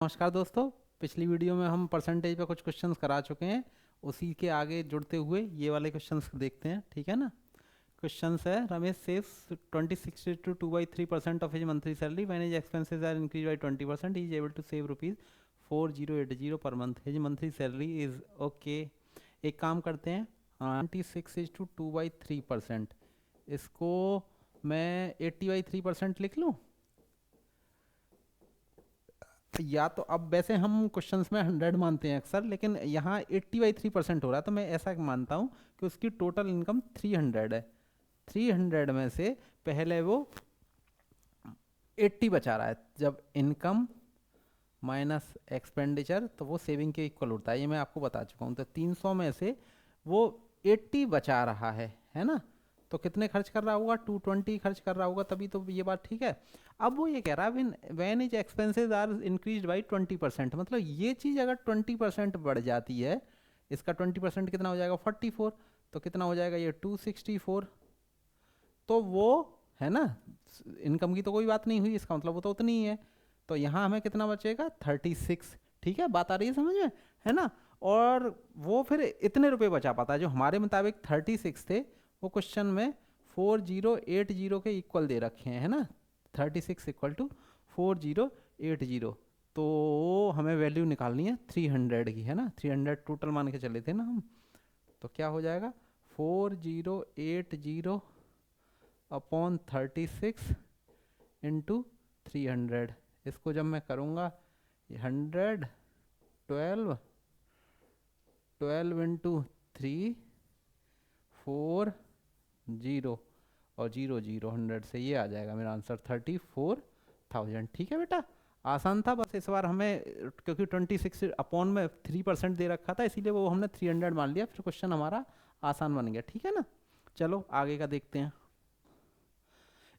नमस्कार दोस्तों। पिछली वीडियो में हम परसेंटेज पे कुछ क्वेश्चंस करा चुके हैं। उसी के आगे जुड़ते हुए ये वाले क्वेश्चंस देखते हैं, ठीक है ना। क्वेश्चंस है, Ramesh saves 26 to 2/3% of his monthly salary when his expenses are increased by 20%. He is able to save rupees 4080 per month. His monthly salary is okay. एक काम करते हैं, 26 to 2/3%, इसको मैं 80/3% लिख लूँ, या तो अब वैसे हम क्वेश्चंस में 100 मानते हैं अक्सर, लेकिन यहाँ 80/3% हो रहा है, तो मैं ऐसा मानता हूँ कि उसकी टोटल इनकम 300 है। 300 में से पहले वो 80 बचा रहा है। जब इनकम माइनस एक्सपेंडिचर तो वो सेविंग के इक्वल होता है, ये मैं आपको बता चुका हूँ। तो 300 में से वो 80 बचा रहा है ना। तो कितने खर्च कर रहा होगा? 220 खर्च कर रहा होगा, तभी तो ये बात ठीक है। अब वो ये कह रहा है when is expenses are increase by 20%, मतलब ये चीज़ अगर 20% बढ़ जाती है, इसका 20% कितना हो जाएगा? 44। तो कितना हो जाएगा ये? 264। तो वो है ना, इनकम की तो कोई बात नहीं हुई, इसका मतलब वो तो उतनी ही है। तो यहाँ हमें कितना बचेगा? 36। ठीक है, बात आ रही है समझ में, है ना। और वो फिर इतने रुपए बचा पाता है जो हमारे मुताबिक 36 थे, वो क्वेश्चन में 4080 के इक्वल दे रखे हैं, है ना। 36 इक्वल टू 4080। तो हमें वैल्यू निकालनी है 300 की, है ना। 300 टोटल मान के चले थे ना हम। तो क्या हो जाएगा? 4080 अपॉन 36 इंटू 300। इसको जब मैं करूँगा 100, 12 इंटू 3, 4 0 और 0 0 100 से ये आ जाएगा मेरा आंसर 34,000। ठीक है बेटा, आसान था। बस इस बार हमें क्योंकि 26 अपॉन में 3% दे रखा था, इसीलिए वो हमने 300 मान लिया, फिर क्वेश्चन हमारा आसान बन गया। ठीक है ना, चलो आगे का देखते हैं।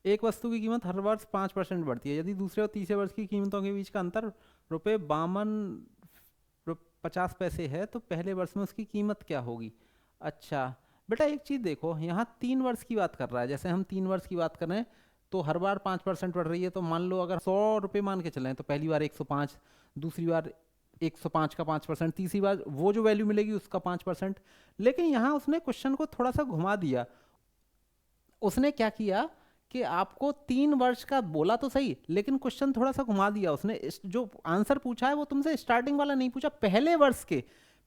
एक वस्तु की कीमत हर वर्ष 5% बढ़ती है। यदि दूसरे और तीसरे वर्ष की कीमतों के बीच का अंतर ₹52.50 है, तो पहले वर्ष में उसकी कीमत क्या होगी? अच्छा बेटा, एक चीज़ देखो, यहाँ 3 वर्ष की बात कर रहा है। जैसे हम 3 वर्ष की बात कर रहे हैं, तो हर बार 5% बढ़ रही है। तो मान लो अगर 100 रुपये मान के चलें, तो पहली बार 105, दूसरी बार 105 का 5%, तीसरी बार वो जो वैल्यू मिलेगी उसका 5%। लेकिन यहाँ उसने क्वेश्चन को थोड़ा सा घुमा दिया। उसने क्या किया कि आपको 3 वर्ष का बोला तो सही, लेकिन क्वेश्चन थोड़ा सा घुमा दिया उसने। जो आंसर पूछा है वो तुमसे स्टार्टिंग वाला नहीं पूछा, पहले वर्ष के।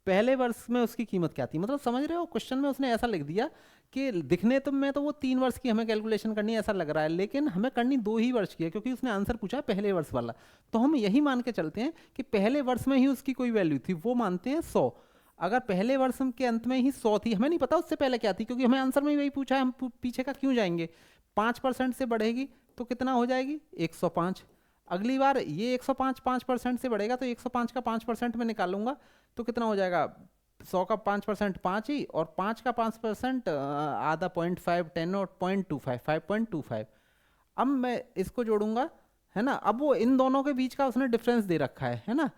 पहले वर्ष में उसकी कीमत क्या थी, मतलब समझ रहे हो, क्वेश्चन में उसने ऐसा लिख दिया कि दिखने तो में तो वो 3 वर्ष की हमें कैलकुलेशन करनी है ऐसा लग रहा है, लेकिन हमें करनी 2 ही वर्ष की है, क्योंकि उसने आंसर पूछा है पहले वर्ष वाला। तो हम यही मान के चलते हैं कि पहले वर्ष में ही उसकी कोई वैल्यू थी, वो मानते हैं 100। अगर पहले वर्ष के अंत में ही 100 थी, हमें नहीं पता उससे पहले क्या थी, क्योंकि हमें आंसर में ही वही पूछा है, हम पीछे का क्यों जाएंगे। 5% से बढ़ेगी तो कितना हो जाएगी? 105। अगली बार ये 105 5% से बढ़ेगा, तो 105 का 5% में निकालूंगा तो कितना हो जाएगा? 100 का 5% 5 ही, और 5 का 5% आधा 0.5 10 और 0.25 5.25। अब मैं इसको जोड़ूंगा, है ना। अब वो इन दोनों के बीच का उसने डिफरेंस दे रखा है ना।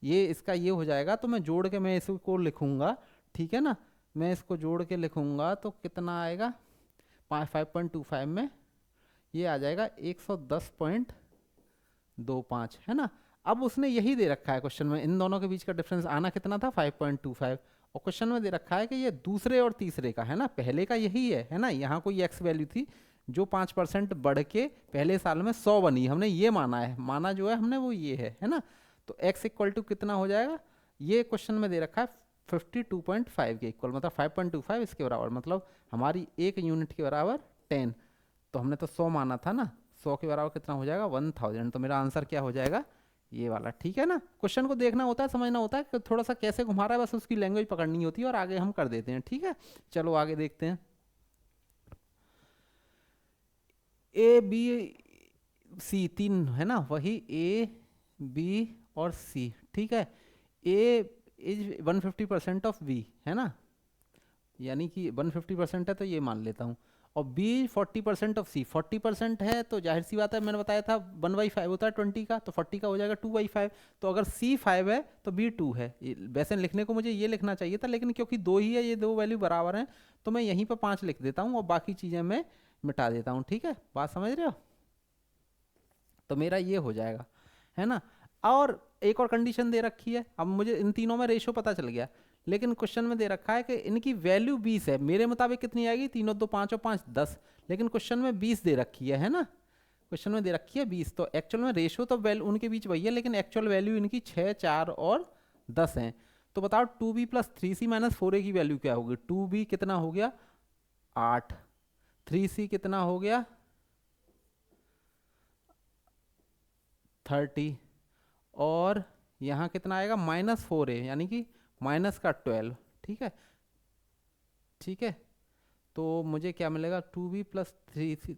ये इसका ये हो जाएगा, तो मैं जोड़ के मैं इसको लिखूंगा, ठीक है ना। मैं इसको जोड़ के लिखूंगा तो कितना आएगा? 5.25 में ये आ जाएगा 110.25, है ना। अब उसने यही दे रखा है क्वेश्चन में, इन दोनों के बीच का डिफरेंस आना कितना था? 5.25। और क्वेश्चन में दे रखा है कि ये दूसरे और तीसरे का, है ना। पहले का यही है ना। यहाँ कोई एक्स वैल्यू थी जो 5% बढ़ के पहले साल में 100 बनी, हमने ये माना है, माना जो है हमने वो ये है ना। तो x इक्वल टू कितना हो जाएगा? ये क्वेश्चन में दे रखा है 52.5 के इक्वल, मतलब 5.25 इसके बराबर, मतलब हमारी 1 यूनिट के बराबर 10। तो हमने तो 100 माना था ना, 100 के बराबर कितना हो जाएगा? 1000। तो मेरा आंसर क्या हो जाएगा? ये वाला। ठीक है ना, क्वेश्चन को देखना होता है, समझना होता है कि थोड़ा सा कैसे घुमा रहा है, बस उसकी लैंग्वेज पकड़नी होती है और आगे हम कर देते हैं। ठीक है, चलो आगे देखते हैं। ए बी सी 3 है ना, वही ए बी और सी, ठीक है। ए इज 150% ऑफ बी, है ना, यानी कि 150% है तो ये मान लेता हूँ। और बी 40% ऑफ सी, 40% है तो जाहिर सी बात है, मैंने बताया था 1/5 होता है 20 का, तो 40 का हो जाएगा 2/5। तो अगर सी 5 है तो बी 2 है। वैसे लिखने को मुझे ये लिखना चाहिए था, लेकिन क्योंकि 2 ही है, ये 2 वैल्यू बराबर हैं, तो मैं यहीं पर 5 लिख देता हूँ और बाकी चीज़ें मैं मिटा देता हूँ। ठीक है, बात समझ रहे हो। तो मेरा ये हो जाएगा, है ना। और एक और कंडीशन दे रखी है, अब मुझे इन तीनों में रेशो पता चल गया, लेकिन क्वेश्चन में दे रखा है कि इनकी वैल्यू 20 है। मेरे मुताबिक कितनी आएगी, तीनों दो 5 और 5 10, लेकिन क्वेश्चन में 20 दे रखी है ना, क्वेश्चन में दे रखी है 20। तो एक्चुअल में रेशो तो वैल्यू उनके बीच वही है, लेकिन एक्चुअल वैल्यू इनकी 6 4 और 10 है। तो बताओ 2b plus 3c minus 4a की वैल्यू क्या होगी। 2b कितना हो गया 8, 3c कितना हो गया 30, और यहाँ कितना आएगा -4a यानी कि माइनस का 12। ठीक है, ठीक है, तो मुझे क्या मिलेगा 2b plus 3c,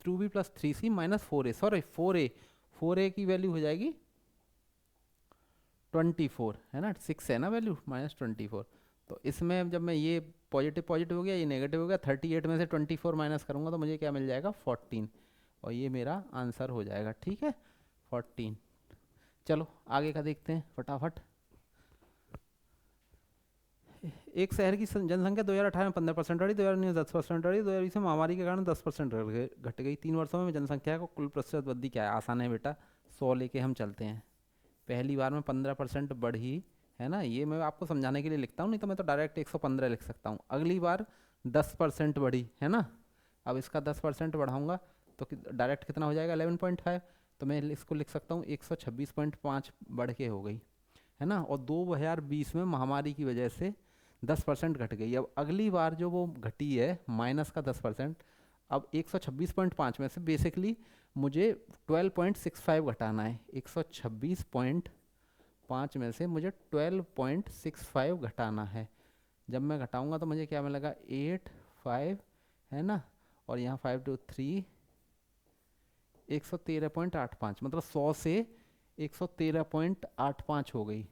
2b plus 3c minus 4a, sorry 4a की वैल्यू हो जाएगी 24, है ना, 6 है ना वैल्यू, -24। तो इसमें जब मैं ये पॉजिटिव पॉजिटिव हो गया, ये नेगेटिव हो गया, 38 में से 24 माइनस करूंगा तो मुझे क्या मिल जाएगा 14, और ये मेरा आंसर हो जाएगा। ठीक है, 14। चलो आगे का देखते हैं फटाफट। एक शहर की जनसंख्या 2018 में 15% बढ़ी, 2019 में 10% बढ़ी, 2020 में महामारी के कारण 10% घट गई। 3 वर्षों में जनसंख्या को कुल प्रतिशत वृद्धि क्या है। आसान है बेटा, 100 लेके हम चलते हैं। पहली बार में 15% बढ़ी है ना, ये मैं आपको समझाने के लिए लिखता हूँ, नहीं तो मैं तो डायरेक्ट 115 लिख सकता हूँ। अगली बार 10% बढ़ी है ना, अब इसका 10% बढ़ाऊंगा तो डायरेक्ट कितना हो जाएगा 11.5, तो मैं इसको लिख सकता हूँ 126.5 बढ़ के हो गई है ना। और 2020 में महामारी की वजह से 10% घट गई। अब अगली बार जो वो घटी है माइनस का 10%, अब 126.5 में से बेसिकली मुझे 12.65 घटाना है। 126.5 में से मुझे 12.65 घटाना है। जब मैं घटाऊंगा तो मुझे क्या मिलेगा 8 5 है ना, और यहाँ 5 2 3, 113.85, मतलब 100 से 113.85 हो गई।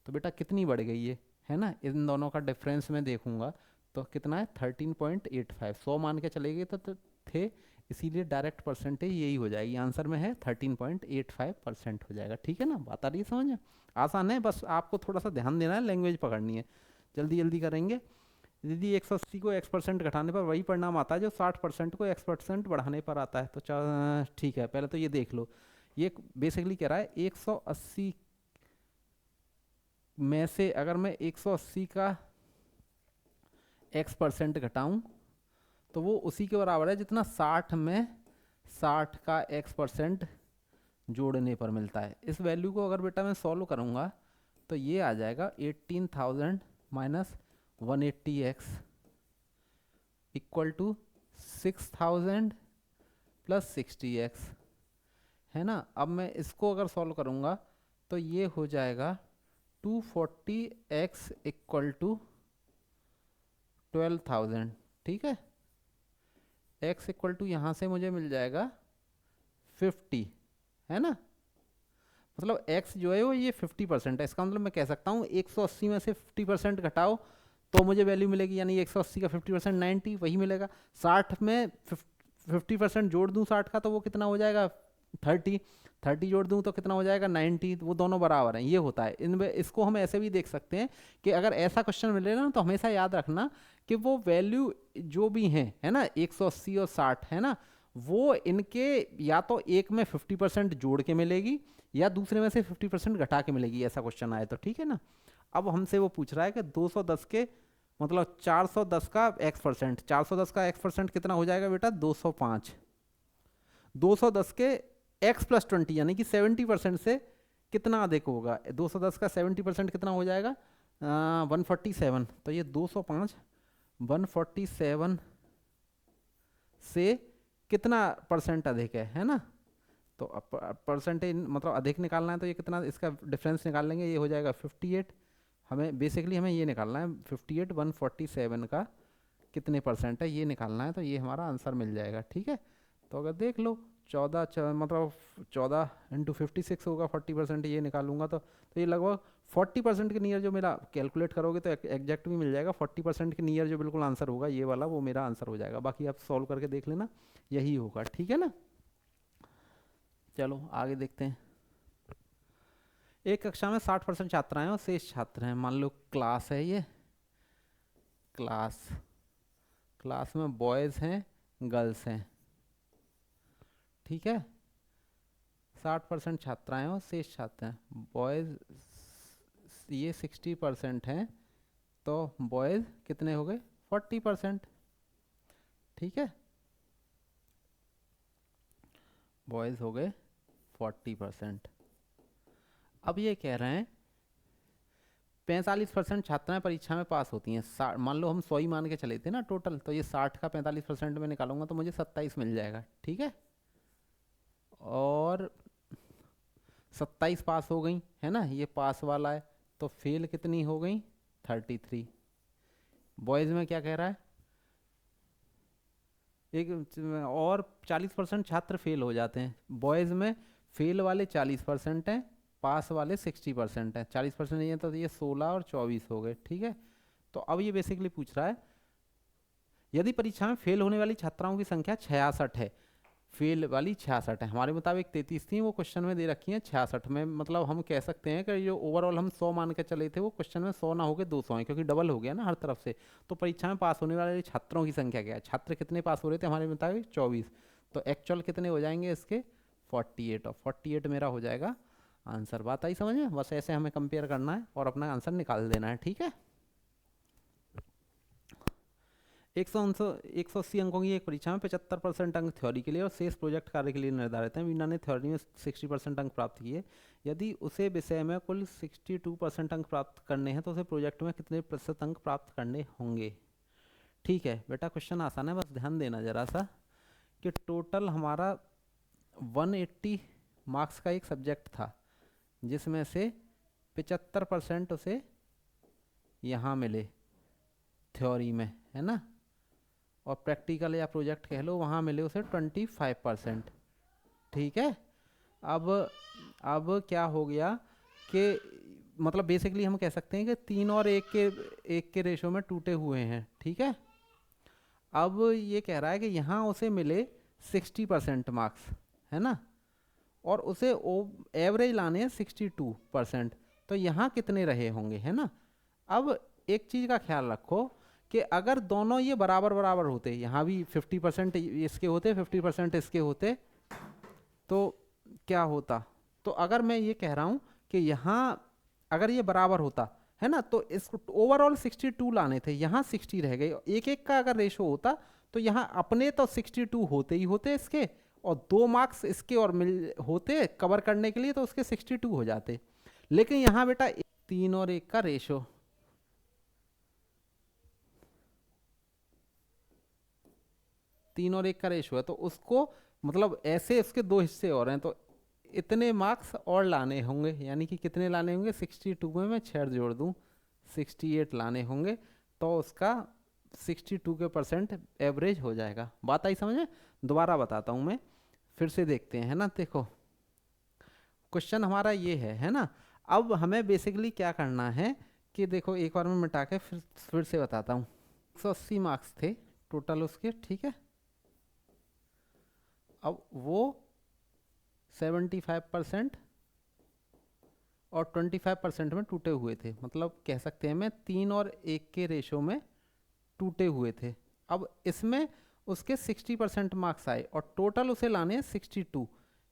तो बेटा कितनी बढ़ गई है ना, इन दोनों का डिफरेंस में देखूंगा तो कितना है 13.85। 100 मान के चले गए तो थे, इसीलिए डायरेक्ट परसेंटेज यही हो जाएगी। आंसर में है 13.85% हो जाएगा। ठीक है ना, बात आ रही है समझ में, आसान है, बस आपको थोड़ा सा ध्यान देना है, लैंग्वेज पकड़नी है। जल्दी जल्दी करेंगे। यदि 180 को x% घटाने पर वही परिणाम आता है जो 60% को x% बढ़ाने पर आता है। तो ठीक है, पहले तो ये देख लो, ये बेसिकली कह रहा है 180 में से अगर मैं 180 का x% घटाऊं तो वो उसी के बराबर है जितना 60 में 60 का x% जोड़ने पर मिलता है। इस वैल्यू को अगर बेटा मैं सॉल्व करूंगा तो ये आ जाएगा 18,000 minus 180x equal to 6,000 plus 60x, है ना। अब मैं इसको अगर सॉल्व करूंगा तो ये हो जाएगा 240x इक्वल टू 12,000। ठीक है, x इक्वल टू यहाँ से मुझे मिल जाएगा 50, है ना, मतलब x जो है वो ये 50% है। इसका मतलब मैं कह सकता हूँ 180 में से 50% घटाओ तो मुझे वैल्यू मिलेगी, यानी 180 का 50% 90 वही मिलेगा। 60 में 50% जोड़ दूँ 60 का तो वो कितना हो जाएगा 30, 30 जोड़ दूँ तो कितना हो जाएगा 90, वो दोनों बराबर हैं। ये होता है इनमें। इसको हम ऐसे भी देख सकते हैं कि अगर ऐसा क्वेश्चन मिले ना तो हमेशा याद रखना कि वो वैल्यू जो भी हैं है ना 180 और 60 है ना, वो इनके या तो एक में 50% जोड़ के मिलेगी या दूसरे में से 50% घटा के मिलेगी, ऐसा क्वेश्चन आए तो। ठीक है ना, अब हमसे वो पूछ रहा है कि 210 के मतलब 410 का x%, 410 का x% कितना हो जाएगा बेटा 205। 210 के x प्लस 20 यानी कि 70% से कितना अधिक होगा। 210 का 70% कितना हो जाएगा 147। तो ये 205 147 से कितना परसेंट अधिक है ना। तो परसेंटेज मतलब अधिक निकालना है तो ये कितना, इसका डिफरेंस निकाल लेंगे, ये हो जाएगा 58। हमें बेसिकली हमें ये निकालना है 58 147 का कितने परसेंट है ये निकालना है, तो ये हमारा आंसर मिल जाएगा। ठीक है, तो अगर देख लो 14 मतलब 14 इंटू 56 होगा 40%, ये निकालूंगा तो ये लगभग 40% के नियर जो मेरा कैलकुलेट करोगे तो एग्जैक्ट भी मिल जाएगा। 40% के नियर जो बिल्कुल आंसर होगा ये वाला, वो मेरा आंसर हो जाएगा। बाकी आप सॉल्व करके देख लेना, यही होगा। ठीक है ना, चलो आगे देखते हैं। एक कक्षा में 60% छात्राएं और शेष छात्र हैं। मान लो क्लास है, ये क्लास में बॉयज़ हैं गर्ल्स हैं। ठीक है, 60% छात्राएं और शेष छात्र हैं। बॉयज़ ये 60% हैं, तो बॉयज़ कितने हो गए? 40%। ठीक है, बॉयज़ हो गए 40%। अब ये कह रहे हैं 45% छात्राएं परीक्षा में पास होती हैं। मान लो हम 100 ही मान के चले थे ना टोटल, तो ये 60 का 45% में निकालूंगा तो मुझे 27 मिल जाएगा। ठीक है, और 27 पास हो गई है ना, ये पास वाला है। तो फेल कितनी हो गई? 33। बॉयज़ में क्या कह रहा है? एक और 40% छात्र फेल हो जाते हैं। बॉयज़ में फेल वाले 40% हैं, पास वाले 60% हैं। 40% नहीं है तो ये 16 और 24 हो गए। ठीक है, तो अब ये बेसिकली पूछ रहा है यदि परीक्षा में फेल होने वाली छात्राओं की संख्या 66 है, फेल वाली 66 है, हमारे मुताबिक 33 थी, वो क्वेश्चन में दे रखी है 66 में। मतलब हम कह सकते हैं कि जो ओवरऑल हम 100 मान के चले थे वो क्वेश्चन में 100 ना होकर 200 है, क्योंकि डबल हो गया ना हर तरफ से। तो परीक्षा में पास होने वाले छात्रों की संख्या क्या है? छात्र कितने पास हो रहे थे हमारे मुताबिक? 24। तो एक्चुअल कितने हो जाएंगे इसके? 48। और 48 मेरा हो जाएगा आंसर। बात आई समझ में? बस ऐसे हमें कंपेयर करना है और अपना आंसर निकाल देना है। ठीक है, 180 अंकों की एक परीक्षा में 75% अंक थ्योरी के लिए और शेष प्रोजेक्ट कार्य के लिए निर्धारित हैं। वीना ने थ्योरी में 60% अंक प्राप्त किए। यदि उसे विषय में कुल 62% अंक प्राप्त करने हैं तो उसे प्रोजेक्ट में कितने प्रतिशत अंक प्राप्त करने होंगे? ठीक है बेटा, क्वेश्चन आसान है, बस ध्यान देना जरा सा कि टोटल हमारा 180 मार्क्स का एक सब्जेक्ट था, जिसमें से 75% उसे यहाँ मिले थ्योरी में, है ना, और प्रैक्टिकल या प्रोजेक्ट कह लो वहाँ मिले उसे 25%। ठीक है, अब क्या हो गया कि मतलब बेसिकली हम कह सकते हैं कि 3 और 1 के रेशो में टूटे हुए हैं। ठीक है, अब ये कह रहा है कि यहाँ उसे मिले 60% मार्क्स, है ना, और उसे एवरेज लाने हैं 62%। तो यहाँ कितने रहे होंगे, है ना। अब एक चीज़ का ख्याल रखो कि अगर दोनों ये बराबर बराबर होते, यहाँ भी 50% इसके होते 50% इसके होते, तो क्या होता? तो अगर मैं ये कह रहा हूँ कि यहाँ अगर ये बराबर होता, है ना, तो इसको ओवरऑल 62 लाने थे, यहाँ 60 रह गए। एक एक का अगर रेशो होता तो यहाँ अपने तो 62 होते ही होते इसके, और 2 मार्क्स इसके और मिल होते कवर करने के लिए, तो उसके 62 हो जाते। लेकिन यहाँ बेटा 3 और 1 का रेशो, 3 और 1 का रेशो है, तो उसको मतलब ऐसे इसके 2 हिस्से और हैं, तो इतने मार्क्स और लाने होंगे। यानी कि कितने लाने होंगे? 62 में मैं 6 जोड़ दूं, 68 लाने होंगे, तो उसका 62 के % एवरेज हो जाएगा। बात आई समझ में? दोबारा बताता हूं मैं, फिर से देखते हैं, है ना। देखो क्वेश्चन हमारा ये है ना। अब हमें बेसिकली क्या करना है कि देखो एक बार मैं मिटा के फिर से बताता हूँ। 180 मार्क्स थे टोटल उसके, ठीक है। अब वो 75% और 25% में टूटे हुए थे, मतलब कह सकते हैं मैं 3 और 1 के रेशो में टूटे हुए थे। अब इसमें उसके 60% मार्क्स आए और टोटल उसे लाने हैं 62,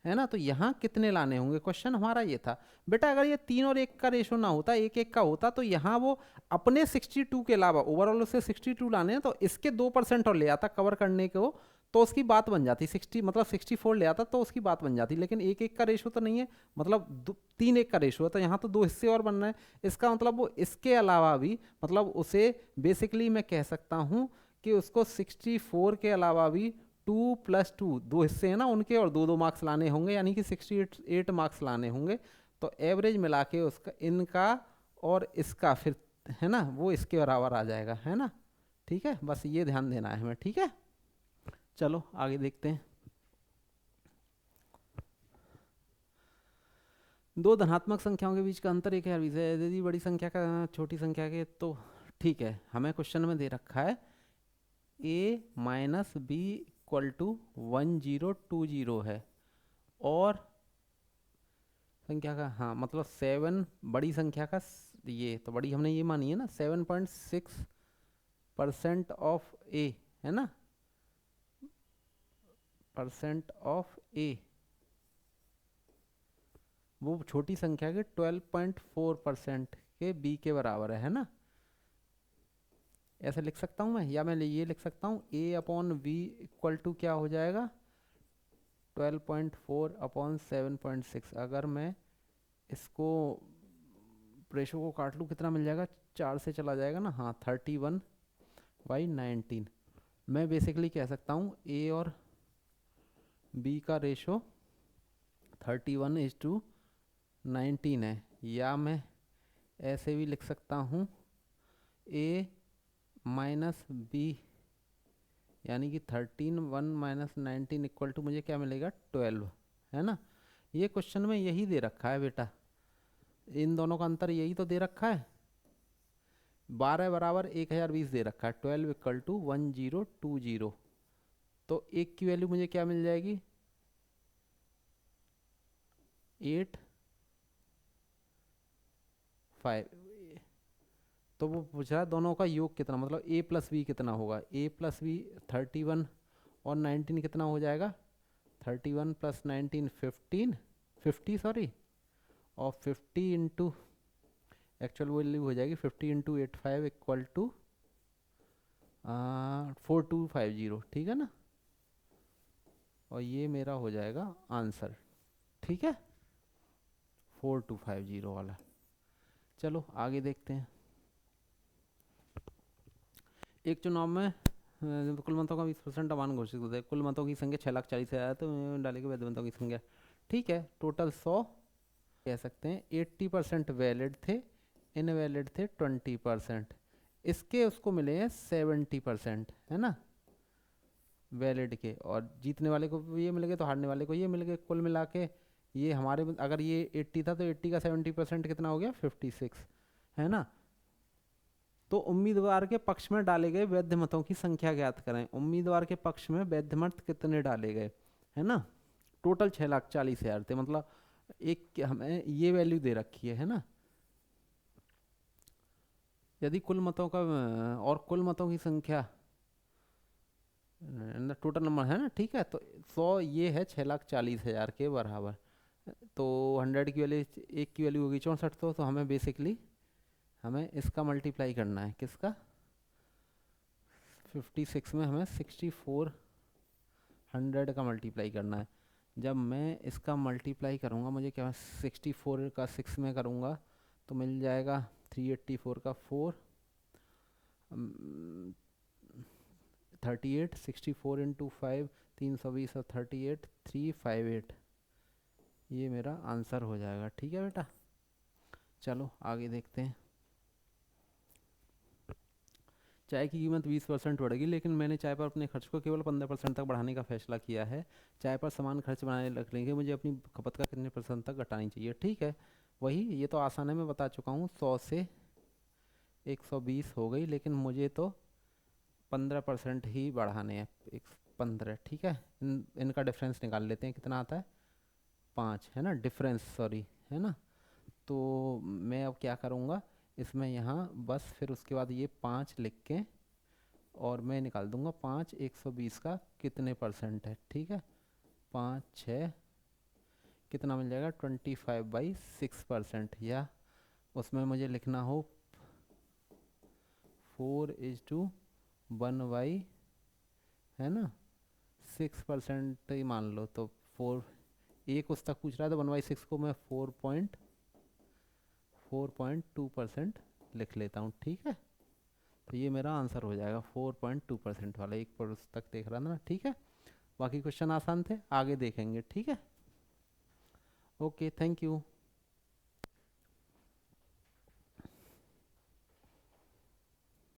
है ना। तो यहाँ कितने लाने होंगे? क्वेश्चन हमारा ये था बेटा। अगर ये 3 और 1 का रेशो ना होता, 1 1 का होता, तो यहाँ वो अपने 62 के अलावा ओवरऑल उसे 62 लाने हैं, तो इसके 2% और ले आता कवर करने को, तो उसकी बात बन जाती। 60 मतलब 64 ले आता तो उसकी बात बन जाती। लेकिन 1 1 का रेशो तो नहीं है, मतलब 3 1 का रेशो है, तो यहाँ तो 2 हिस्से और बन रहे हैं। इसका मतलब वो इसके अलावा भी, मतलब उसे बेसिकली मैं कह सकता हूँ कि उसको 64 के अलावा भी 2 + 2 2 हिस्से हैं ना उनके, और 2 2 मार्क्स लाने होंगे, यानी कि 68 मार्क्स लाने होंगे। तो एवरेज मिला के उसका, इनका और इसका, फिर है ना, वो इसके बराबर आ जाएगा, है ना। ठीक है, बस ये ध्यान देना है हमें। ठीक है, चलो आगे देखते हैं। दो धनात्मक संख्याओं के बीच का अंतर एक विषय है। यदि बड़ी संख्या का छोटी संख्या के, तो ठीक है, हमें क्वेश्चन में दे रखा है a - b = 1020 है, और संख्या का, हाँ मतलब 7 बड़ी संख्या का, ये तो बड़ी हमने ये मानी है ना, 7.6% ऑफ a, है ना, % ऑफ a वो छोटी संख्या के 12.4% के बी के बराबर है ना। ऐसे लिख सकता हूँ मैं, या मैं ये लिख सकता हूँ ए अपॉन वी इक्वल टू क्या हो जाएगा 12.4 अपॉन 7.6। अगर मैं इसको रेशो को काट लूँ कितना मिल जाएगा, 4 से चला जाएगा ना, हाँ 31/19। मैं बेसिकली कह सकता हूँ ए और बी का रेशो 31:19 है, या मैं ऐसे भी लिख सकता हूँ ए माइनस बी, यानी कि 13:1 - 19 इक्वल टू मुझे क्या मिलेगा 12, है ना। ये क्वेश्चन में यही दे रखा है बेटा, इन दोनों का अंतर यही तो दे रखा है। 12 बराबर 1020 दे रखा है, 12 इक्वल टू 1020। तो एक की वैल्यू मुझे क्या मिल जाएगी 8 5। तो वो पूछ रहा है दोनों का योग कितना, मतलब ए प्लस बी कितना होगा। ए प्लस बी 31 और 19 कितना हो जाएगा 31 प्लस 19 50 सॉरी, और 50 इंटू एक्चुअल वैल्यू हो जाएगी 50 इंटू 85 इक्वल टू 4250, ठीक है ना। और ये मेरा हो जाएगा आंसर, ठीक है 4250 वाला। चलो आगे देखते हैं। एक चुनाव में कुल मतों का 20% अमान घोषित होता है। कुल मतों की संख्या 6,40,000, तो डालेंगे वैध मतों की संख्या, ठीक है टोटल 100 कह सकते हैं। 80% वैलिड थे, इनवैलिड थे 20%। इसके उसको मिले हैं 70%, है ना वैलिड के, और जीतने वाले को ये मिल गए तो हारने वाले को ये मिल गए। कुल मिला के ये हमारे, अगर ये 80 था तो 80 का 70% कितना हो गया 56, है ना। तो उम्मीदवार के पक्ष में डाले गए वैध मतों की संख्या ज्ञात करें। उम्मीदवार के पक्ष में वैध मत कितने डाले गए, है ना। टोटल 6,40,000 थे, मतलब एक हमें ये वैल्यू दे रखी है ना। यदि कुल मतों का और कुल मतों की संख्या टोटल नंबर है ना, ठीक है, तो 100 ये है 6,40,000 के बराबर। तो 100 की वैल्यू, एक की वैल्यू होगी 64, तो हमें बेसिकली हमें इसका मल्टीप्लाई करना है, किसका 56 में हमें 6400 का मल्टीप्लाई करना है। जब मैं इसका मल्टीप्लाई करूँगा मुझे क्या 64 का 6 में करूँगा तो मिल जाएगा 384 का 4 38, 64 इंटू 5 320 और 38 358, ये मेरा आंसर हो जाएगा, ठीक है बेटा। चलो आगे देखते हैं। चाय की कीमत 20% बढ़ेगी, लेकिन मैंने चाय पर अपने खर्च को केवल 15% तक बढ़ाने का फैसला किया है। चाय पर समान खर्च बनाए रखने के मुझे अपनी खपत का कितने % तक घटानी चाहिए, ठीक है। वही, ये तो आसान है, मैं बता चुका हूँ 100 से 120 हो गई, लेकिन मुझे तो 15% ही बढ़ाने हैं, 15, ठीक है। इनका डिफरेंस निकाल लेते हैं, कितना आता है 5, है ना डिफरेंस, सॉरी, है ना। तो मैं अब क्या करूँगा इसमें, यहाँ बस फिर उसके बाद ये 5 लिख के और मैं निकाल दूंगा 5 120 का कितने % है, ठीक है। 5 6 कितना मिल जाएगा 25/6%, या उसमें मुझे लिखना हो 4:1, है ना 6% ही मान लो, तो 4, एक उस तक पूछ रहा है तो 1/6 को मैं 4.2% लिख लेता हूँ, ठीक है। तो ये मेरा आंसर हो जाएगा 4.2% वाला, एक पुस्तक देख रहा ना, ठीक है। बाकी क्वेश्चन आसान थे, आगे देखेंगे, ठीक है। Okay, thank you.